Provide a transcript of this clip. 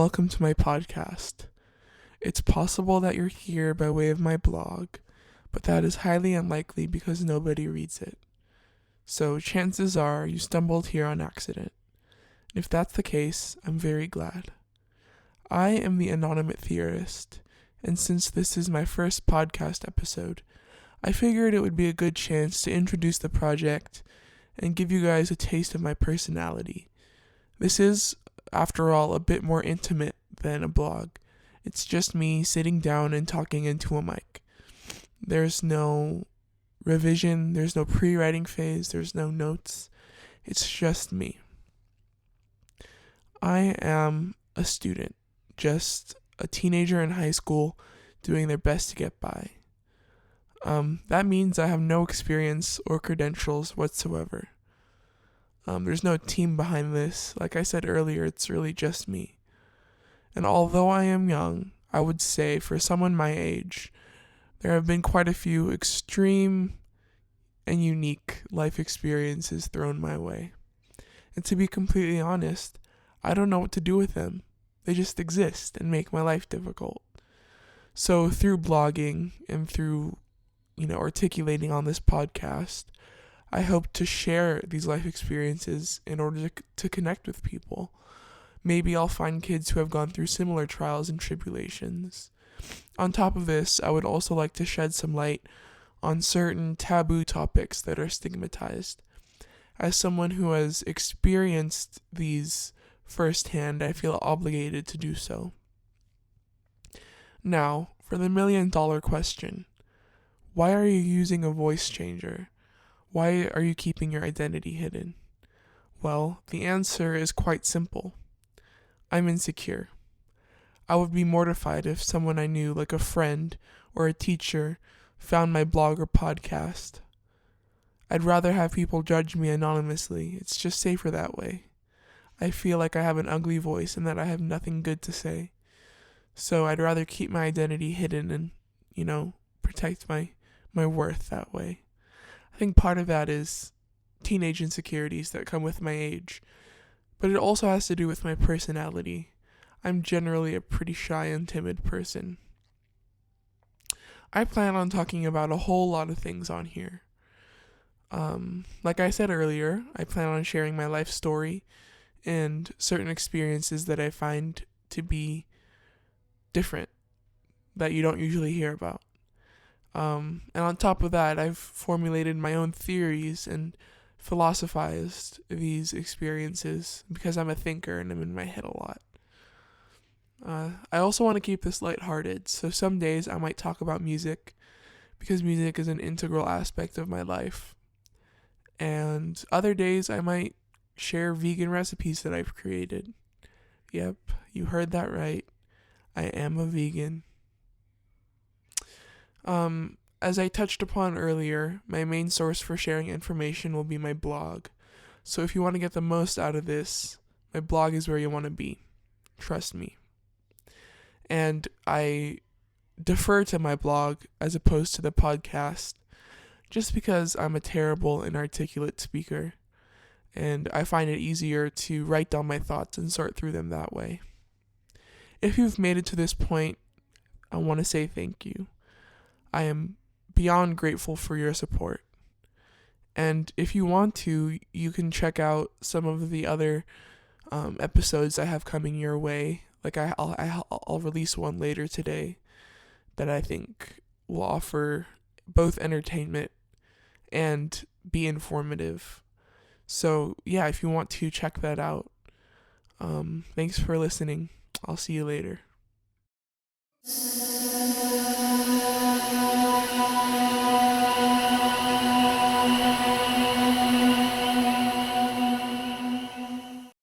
welcome to my podcast. It's possible that you're here by way of my blog, but that is highly unlikely because nobody reads it. So chances are you stumbled here on accident. If that's the case, I'm very glad. I am the Innominate Theorist, and since this is my first podcast episode, I figured it would be a good chance to introduce the project and give you guys a taste of my personality. This is, after all, a bit more intimate than a blog. It's just me sitting down and talking into a mic. There's no revision, there's no pre-writing phase, there's no notes. It's just me. I am a student, just a teenager in high school doing their best to get by. That means I have no experience or credentials whatsoever. There's no team behind this. Like I said earlier, it's really just me. And although I am young, I would say for someone my age, there have been quite a few extreme and unique life experiences thrown my way. And to be completely honest, I don't know what to do with them. They just exist and make my life difficult. So through blogging and through articulating on this podcast, I hope to share these life experiences in order to connect with people. Maybe I'll find kids who have gone through similar trials and tribulations. On top of this, I would also like to shed some light on certain taboo topics that are stigmatized. As someone who has experienced these firsthand, I feel obligated to do so. Now, for the $1 million question. Why are you using a voice changer? Why are you keeping your identity hidden? Well, the answer is quite simple. I'm insecure. I would be mortified if someone I knew, like a friend or a teacher, found my blog or podcast. I'd rather have people judge me anonymously. It's just safer that way. I feel like I have an ugly voice and that I have nothing good to say. So I'd rather keep my identity hidden and, protect my worth that way. I think part of that is teenage insecurities that come with my age, but it also has to do with my personality. I'm generally a pretty shy and timid person. I plan on talking about a whole lot of things on here. Like I said earlier, I plan on sharing my life story and certain experiences that I find to be different, that you don't usually hear about. And on top of that, I've formulated my own theories and philosophized these experiences because I'm a thinker and I'm in my head a lot. I also want to keep this lighthearted, so some days I might talk about music because music is an integral aspect of my life. And other days I might share vegan recipes that I've created. Yep, you heard that right. I am a vegan. As I touched upon earlier, my main source for sharing information will be my blog. So if you want to get the most out of this, my blog is where you want to be. Trust me. And I defer to my blog as opposed to the podcast just because I'm a terrible and inarticulate speaker. And I find it easier to write down my thoughts and sort through them that way. If you've made it to this point, I want to say thank you. I am beyond grateful for your support. And if you want to, you can check out some of the other episodes I have coming your way. Like I'll release one later today that I think will offer both entertainment and be informative. So yeah, if you want to check that out. Thanks for listening. I'll see you later.